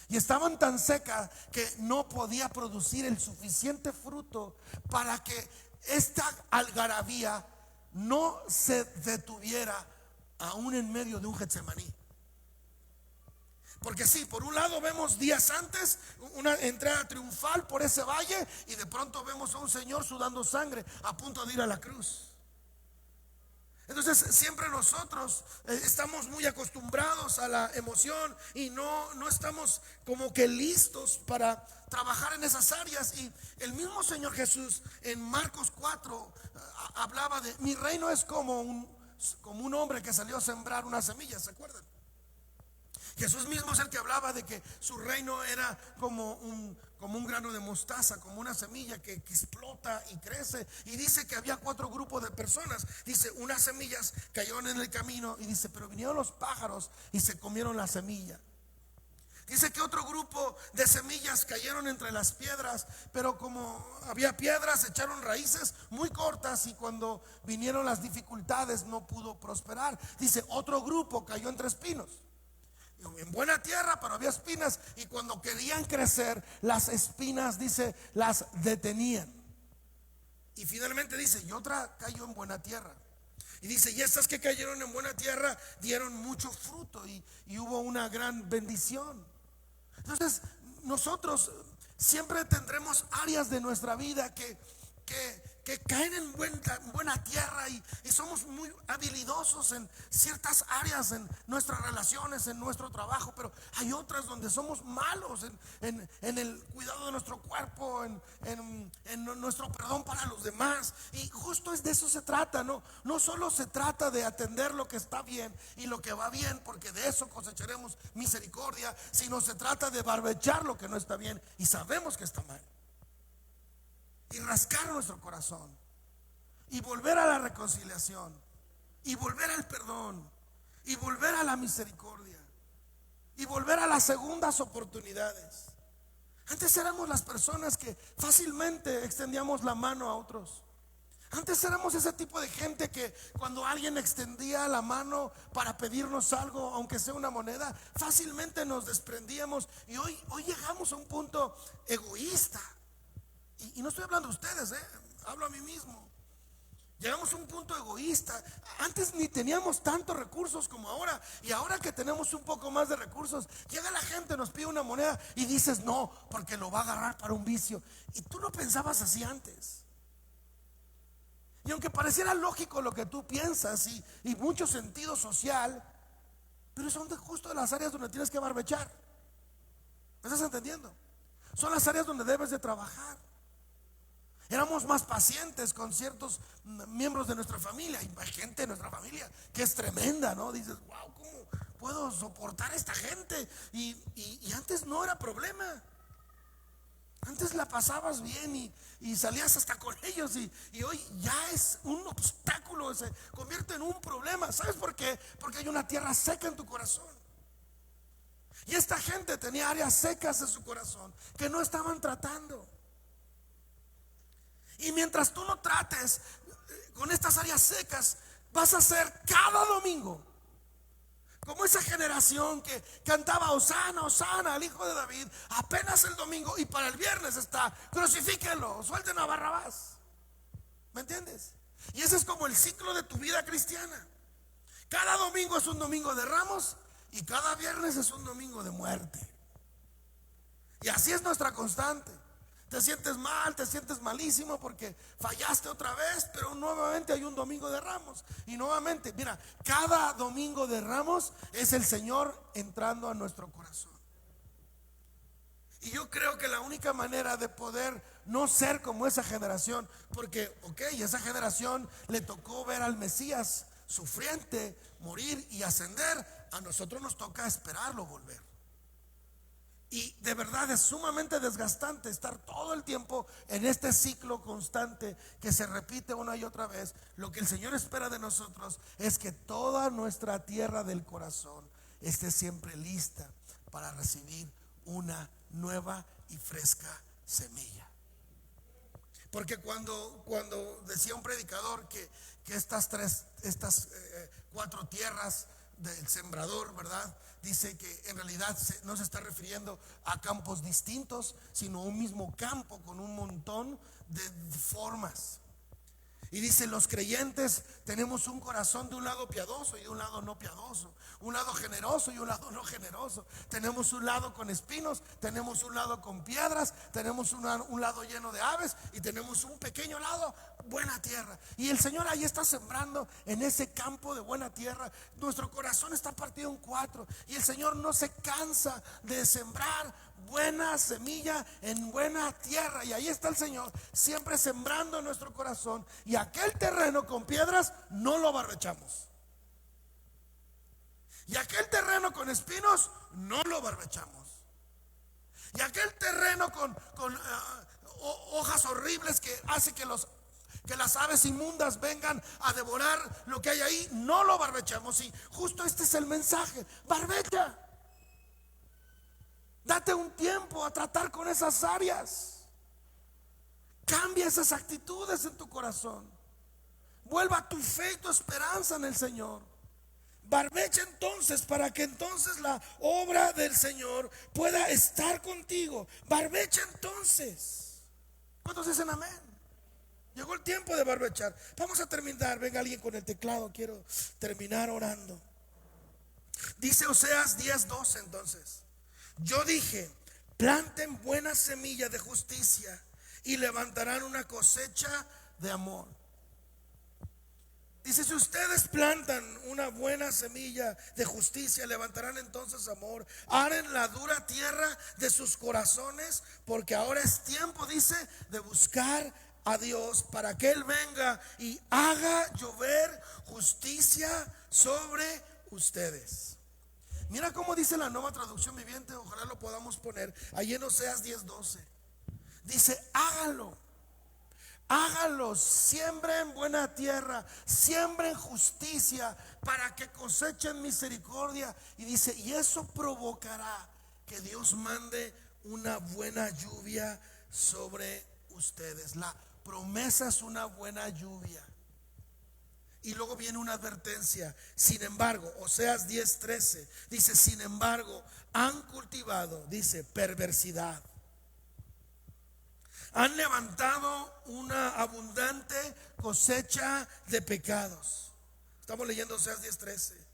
Y estaban tan secas que no podía producir el suficiente fruto para que esta algarabía no se detuviera aún en medio de un Getsemaní. Porque sí, por un lado vemos días antes una entrada triunfal por ese valle, y de pronto vemos a un Señor sudando sangre a punto de ir a la cruz. Entonces siempre nosotros estamos muy acostumbrados a la emoción y no estamos como que listos para trabajar en esas áreas. Y el mismo Señor Jesús en Marcos 4 hablaba de: mi reino es como un hombre que salió a sembrar una semilla. ¿Se acuerdan? Jesús mismo es el que hablaba de que su reino era como un grano de mostaza, como una semilla que explota y crece. Y dice que había 4 grupos de personas. Dice, unas semillas cayeron en el camino, y dice, pero vinieron los pájaros y se comieron la semilla. Dice que otro grupo de semillas cayeron entre las piedras, pero como había piedras, echaron raíces muy cortas, y cuando vinieron las dificultades no pudo prosperar. Dice, otro grupo cayó entre espinos, en buena tierra, pero había espinas, y cuando querían crecer, las espinas, dice, las detenían. Y finalmente dice, y otra cayó en buena tierra. Y dice, y estas que cayeron en buena tierra dieron mucho fruto, y hubo una gran bendición. Entonces nosotros siempre tendremos áreas de nuestra vida que caen en buena tierra, y somos muy habilidosos en ciertas áreas, en nuestras relaciones, en nuestro trabajo, pero hay otras donde somos malos en el cuidado de nuestro cuerpo, en nuestro perdón para los demás. Y justo es de eso se trata. No solo se trata de atender lo que está bien y lo que va bien, porque de eso cosecharemos misericordia, sino se trata de barbechar lo que no está bien y sabemos que está mal, y rascar nuestro corazón, y volver a la reconciliación, y volver al perdón, y volver a la misericordia. y volver a las segundas oportunidades. Antes éramos las personas que fácilmente extendíamos la mano a otros. Antes éramos ese tipo de gente que cuando alguien extendía la mano para pedirnos algo, aunque sea una moneda, fácilmente nos desprendíamos. Y hoy llegamos a un punto egoísta. Y no estoy hablando de ustedes, hablo a mí mismo. Llegamos a un punto egoísta. Antes ni teníamos tantos recursos como ahora. Y ahora que tenemos un poco más de recursos, llega la gente, nos pide una moneda y dices no, porque lo va a agarrar para un vicio. Y tú no pensabas así antes. Y aunque pareciera lógico lo que tú piensas y mucho sentido social, pero son justo de las áreas donde tienes que barbechar. ¿Me estás entendiendo? Son las áreas donde debes de trabajar. Éramos más pacientes con ciertos miembros de nuestra familia. Hay gente de nuestra familia que es tremenda, ¿no? Dices, wow, ¿cómo puedo soportar a esta gente? Y antes no era problema. Antes la pasabas bien y salías hasta con ellos y hoy ya es un obstáculo, se convierte en un problema. ¿Sabes por qué? Porque hay una tierra seca en tu corazón. Y esta gente tenía áreas secas en su corazón que no estaban tratando. Y mientras tú no trates con estas áreas secas, vas a ser cada domingo como esa generación que cantaba Hosana, Hosana, al hijo de David, apenas el domingo y para el viernes está, crucifíquenlo, suelten a Barrabás. ¿Me entiendes? Y ese es como el ciclo de tu vida cristiana. Cada domingo es un domingo de ramos y cada viernes es un domingo de muerte. Y así es nuestra constante. Te sientes mal, te sientes malísimo porque fallaste otra vez, pero nuevamente hay un domingo de ramos. Y nuevamente, mira, cada domingo de ramos es el Señor entrando a nuestro corazón. Y yo creo que la única manera de poder no ser como esa generación, porque, esa generación le tocó ver al Mesías sufriente, morir y ascender. A nosotros nos toca esperarlo volver. Y de verdad es sumamente desgastante estar todo el tiempo en este ciclo constante que se repite una y otra vez. Lo que el Señor espera de nosotros es que toda nuestra tierra del corazón esté siempre lista para recibir una nueva y fresca semilla. Porque cuando decía un predicador que estas cuatro tierras del sembrador, ¿verdad? Dice que en realidad no se está refiriendo a campos distintos, sino a un mismo campo con un montón de formas. Y dice, los creyentes tenemos un corazón de un lado piadoso y de un lado no piadoso, un lado generoso y un lado no generoso. Tenemos un lado con espinos, tenemos un lado con piedras, tenemos un lado lleno de aves y tenemos un pequeño lado, buena tierra. Y el Señor ahí está sembrando en ese campo de buena tierra. Nuestro corazón está partido en cuatro y el Señor no se cansa de sembrar buena semilla en buena tierra. Y ahí está el Señor siempre sembrando en nuestro corazón. Y aquel terreno con piedras no lo barbechamos. Y aquel terreno con espinos no lo barbechamos. Y aquel terreno con hojas horribles que hace que las aves inmundas vengan a devorar lo que hay ahí, no lo barbechamos. Y justo este es el mensaje: barbecha. Date un tiempo a tratar con esas áreas. Cambia esas actitudes en tu corazón. Vuelva tu fe y tu esperanza en el Señor. Barbecha entonces para que entonces la obra del Señor pueda estar contigo. Barbecha entonces. ¿Cuántos dicen amén? Llegó el tiempo de barbechar. Vamos a terminar. Venga alguien con el teclado. Quiero terminar orando. Dice Oseas 10:12 entonces. Yo dije, planten buena semilla de justicia y levantarán una cosecha de amor. Dice, si ustedes plantan una buena semilla de justicia, levantarán entonces amor. Aren la dura tierra de sus corazones, porque ahora es tiempo, dice, de buscar a Dios para que Él venga y haga llover justicia sobre ustedes. Mira cómo dice la Nueva Traducción Viviente, ojalá lo podamos poner ahí en Oseas 10:12. Dice, hágalo, siembren buena tierra, siembren justicia, para que cosechen misericordia. Y dice, y eso provocará que Dios mande una buena lluvia sobre ustedes. La promesa es una buena lluvia. Y luego viene una advertencia. Sin embargo, Oseas 10:13 dice, sin embargo, han cultivado, dice, perversidad. Han levantado una abundante cosecha de pecados. Estamos leyendo Oseas 10:13.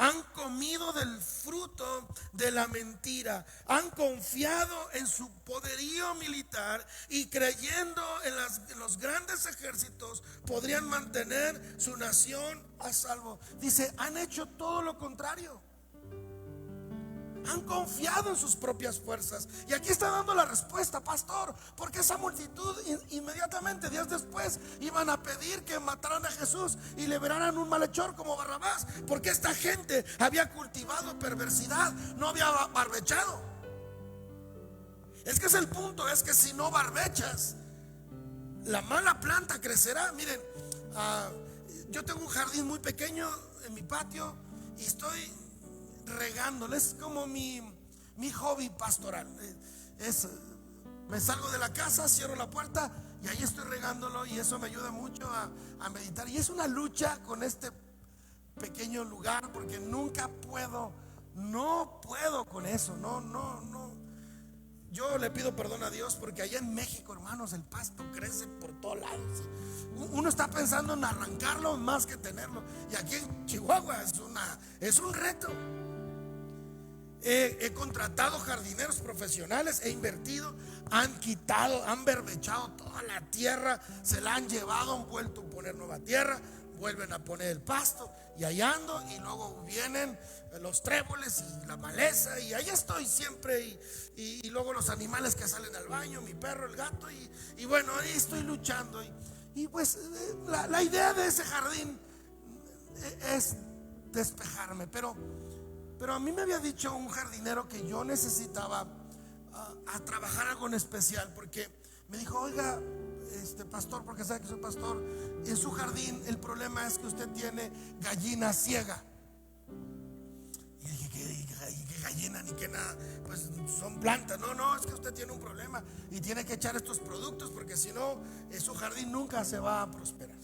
Han comido del fruto de la mentira, han confiado en su poderío militar y creyendo en los grandes ejércitos podrían mantener su nación a salvo. Dice, han hecho todo lo contrario. Han confiado en sus propias fuerzas. Y aquí está dando la respuesta, pastor, porque esa multitud inmediatamente, días después, iban a pedir que mataran a Jesús y liberaran un malhechor como Barrabás, porque esta gente había cultivado perversidad, no había barbechado. Es que es el punto, es que si no barbechas, la mala planta crecerá. Miren, yo tengo un jardín muy pequeño en mi patio y estoy regándolo. Es como mi hobby pastoral. Me salgo de la casa, cierro la puerta y ahí estoy regándolo, y eso me ayuda mucho a meditar. Y es una lucha con este pequeño lugar, porque no puedo con eso. No. Yo le pido perdón a Dios porque allá en México, hermanos, el pasto crece por todos lados. Uno está pensando en arrancarlo más que tenerlo. Y aquí en Chihuahua es un reto. He contratado jardineros profesionales, he invertido, han quitado, han berbechado toda la tierra, se la han llevado, han vuelto a poner nueva tierra, vuelven a poner el pasto, y ahí ando, y luego vienen los tréboles y la maleza, y ahí estoy siempre, y luego los animales que salen al baño, mi perro, el gato, y bueno, ahí estoy luchando. Y pues la idea de ese jardín es despejarme, pero a mí me había dicho un jardinero que yo necesitaba a trabajar algo en especial, porque me dijo, oiga, pastor, porque sabe que soy pastor, en su jardín el problema es que usted tiene gallina ciega. Y dije, ¿qué gallina ni qué nada? Pues son plantas. No, es que usted tiene un problema y tiene que echar estos productos, porque si no, su jardín nunca se va a prosperar.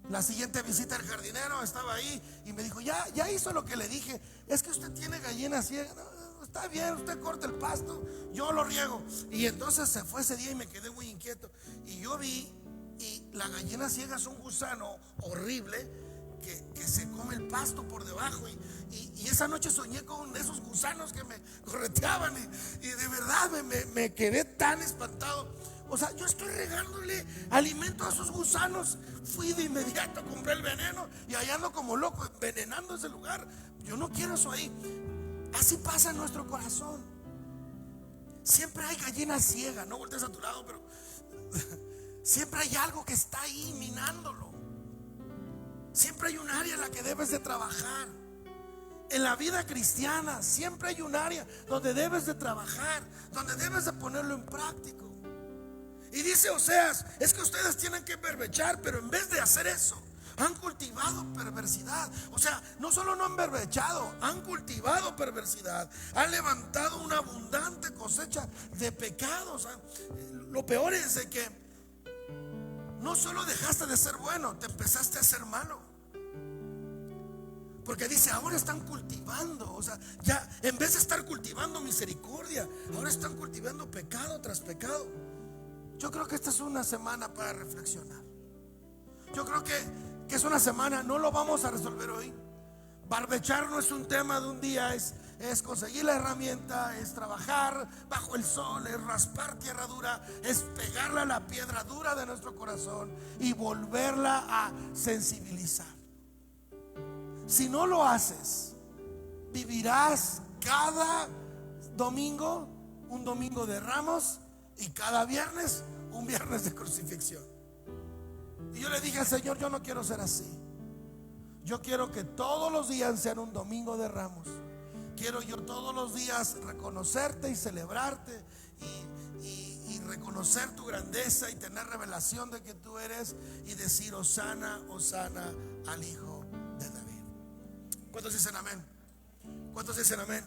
La siguiente visita al jardinero estaba ahí y me dijo, ya hizo lo que le dije, es que usted tiene gallina ciega. No, está bien, usted corta el pasto, yo lo riego. Y entonces se fue ese día y me quedé muy inquieto. Y yo vi, y la gallina ciega es un gusano horrible que se come el pasto por debajo. Y esa noche soñé con esos gusanos que me correteaban, y de verdad me quedé tan espantado. O sea, yo estoy regándole alimento a esos gusanos. Fui de inmediato, compré el veneno y allá ando como loco envenenando ese lugar. Yo no quiero eso ahí. Así pasa en nuestro corazón. Siempre hay gallina ciega. No voltees a tu lado, pero siempre hay algo que está ahí minándolo. Siempre hay un área en la que debes de trabajar. En la vida cristiana siempre hay un área donde debes de trabajar, donde debes de ponerlo en práctico. Y dice Oseas, es que ustedes tienen que berbechar, pero en vez de hacer eso, han cultivado perversidad. O sea, no solo no han berbechado, han cultivado perversidad. Han levantado una abundante cosecha de pecados. Lo peor es de que no solo dejaste de ser bueno, te empezaste a ser malo. Porque dice, ahora están cultivando, o sea, ya en vez de estar cultivando misericordia, ahora están cultivando pecado tras pecado. Yo creo que esta es una semana para reflexionar. Yo creo que es una semana, no lo vamos a resolver hoy. Barbechar no es un tema de un día, es conseguir la herramienta, es trabajar bajo el sol, es raspar tierra dura, es pegarla a la piedra dura de nuestro corazón y volverla a sensibilizar. Si no lo haces, vivirás cada domingo un domingo de Ramos y cada viernes un viernes de crucifixión. Y yo le dije al Señor, yo no quiero ser así. Yo quiero que todos los días sean un domingo de Ramos. Quiero yo todos los días reconocerte y celebrarte y reconocer tu grandeza y tener revelación de que tú eres y decir Hosana, Hosana al Hijo de David. ¿Cuántos dicen amén? ¿Cuántos dicen amén?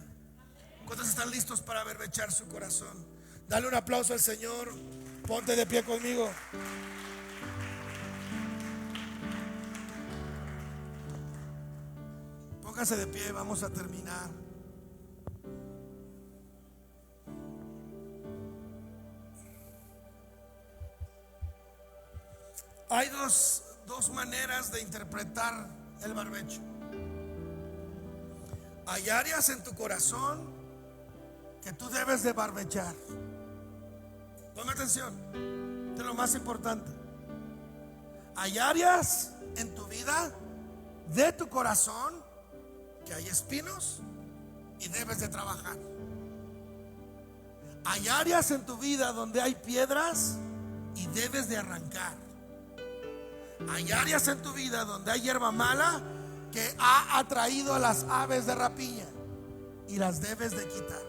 ¿Cuántos están listos para barbechar su corazón? Dale un aplauso al Señor. Ponte de pie conmigo. Póngase de pie, vamos a terminar. Hay dos maneras de interpretar el barbecho. Hay áreas en tu corazón que tú debes de barbechar. Toma atención, de lo más importante. Hay áreas en tu vida, de tu corazón, que hay espinos y debes de trabajar. Hay áreas en tu vida donde hay piedras y debes de arrancar. Hay áreas en tu vida donde hay hierba mala que ha atraído a las aves de rapiña y las debes de quitar.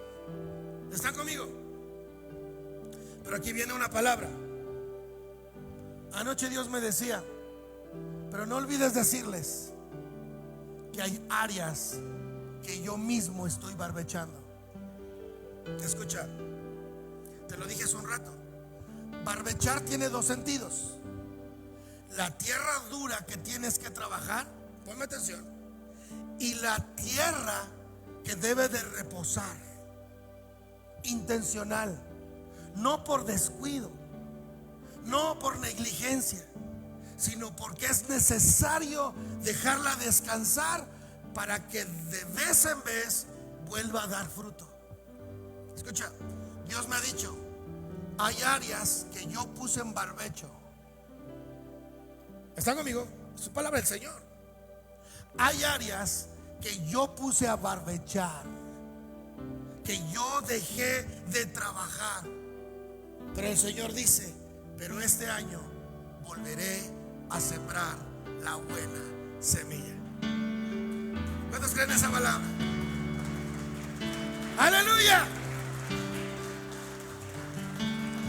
¿Están conmigo? Pero aquí viene una palabra. Anoche Dios me decía, pero no olvides decirles que hay áreas que yo mismo estoy barbechando. Escucha, te lo dije hace un rato. Barbechar tiene dos sentidos. La tierra dura que tienes que trabajar, ponme atención, y la tierra que debe de reposar, intencional, no por descuido, no por negligencia, sino porque es necesario dejarla descansar para que de vez en vez vuelva a dar fruto. Escucha, Dios me ha dicho, hay áreas que yo puse en barbecho. ¿Están conmigo? Es su palabra del Señor. Hay áreas que yo puse a barbechar, que yo dejé de trabajar. Pero el Señor dice, pero este año volveré a sembrar la buena semilla. ¿Cuántos creen esa palabra? ¡Aleluya!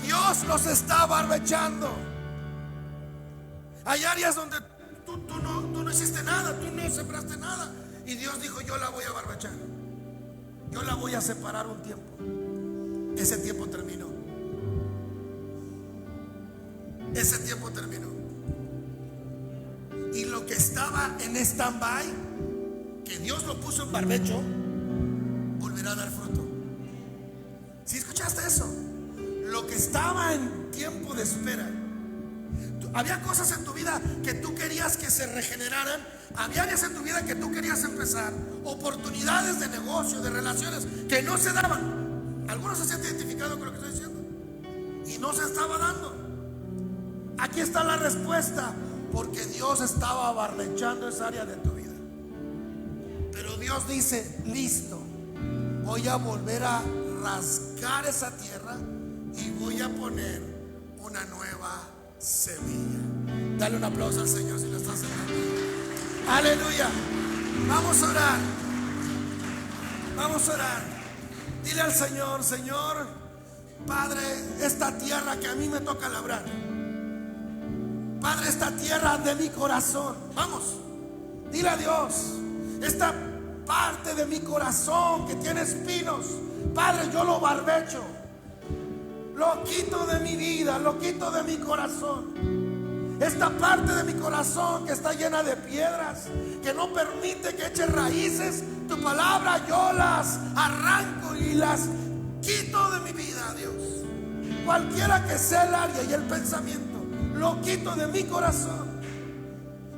Dios los está barbechando. Hay áreas donde tú no hiciste nada, tú no sembraste nada, y Dios dijo, yo la voy a barbechar, yo la voy a separar un tiempo. Ese tiempo terminó. Ese tiempo terminó. Y lo que estaba en stand-by, que Dios lo puso en barbecho, volverá a dar fruto. ¿Sí escuchaste eso? Lo que estaba en tiempo de espera. Había cosas en tu vida que tú querías que se regeneraran. Había áreas en tu vida que tú querías empezar. Oportunidades de negocio, de relaciones que no se daban. Algunos se sienten identificados con lo que estoy diciendo. Y no se estaba dando. Aquí está la respuesta. Porque Dios estaba barbechando esa área de tu vida. Pero Dios dice, listo, voy a volver a rasgar esa tierra y voy a poner una nueva semilla. Dale un aplauso al Señor si lo estás haciendo. Aleluya. Vamos a orar. Vamos a orar. Dile al Señor, Señor, Padre, esta tierra que a mí me toca labrar, Padre, esta tierra de mi corazón, vamos, dile a Dios, esta parte de mi corazón que tiene espinos, Padre, yo lo barbecho, lo quito de mi vida, lo quito de mi corazón. Esta parte de mi corazón que está llena de piedras, que no permite que eche raíces tu palabra, yo las arranco y las quito de mi vida, Dios. Cualquiera que sea el área y el pensamiento, lo quito de mi corazón.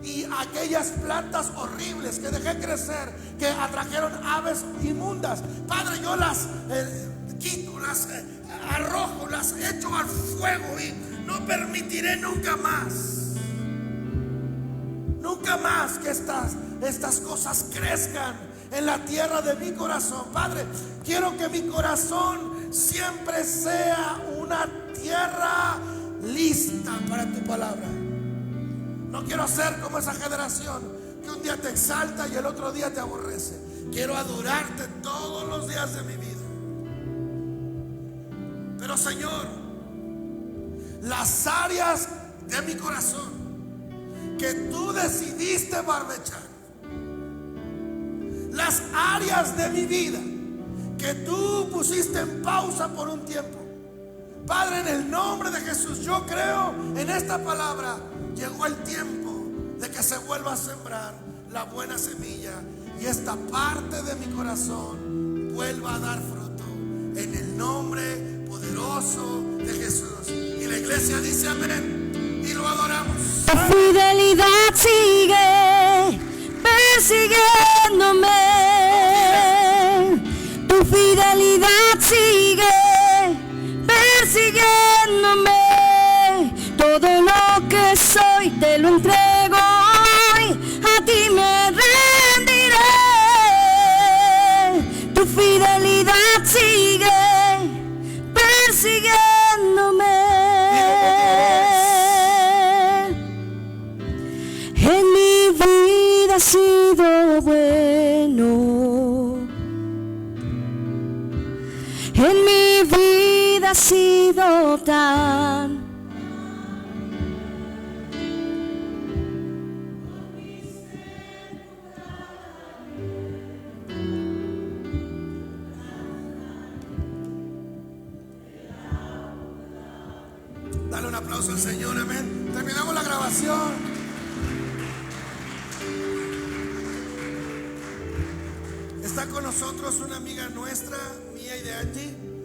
Y aquellas plantas horribles que dejé crecer, que atrajeron aves inmundas, Padre, yo las quito, las arrojo, las echo al fuego y no permitiré nunca más que estas cosas crezcan en la tierra de mi corazón. Padre, quiero que mi corazón siempre sea una tierra lista para tu palabra. No quiero ser como esa generación que un día te exalta y el otro día te aborrece. Quiero adorarte todos los días de mi vida. Pero Señor, las áreas de mi corazón que tú decidiste barbechar, las áreas de mi vida que tú pusiste en pausa por un tiempo. Padre, en el nombre de Jesús, yo creo en esta palabra. Llegó el tiempo de que se vuelva a sembrar la buena semilla y esta parte de mi corazón vuelva a dar fruto, en el nombre poderoso de Jesús. Y la iglesia dice amén y lo adoramos. Tu fidelidad sigue persiguiéndome. Tu fidelidad sigue persiguiéndome. Todo lo que soy te lo entrego hoy, a ti me rendiré. Tu fidelidad sigue persiguiéndome. En mi vida has sido bueno. En mi vida has sido tan. Dale un aplauso al Señor, amén. Terminamos la grabación. Está con nosotros una amiga nuestra, Mía y de Angie.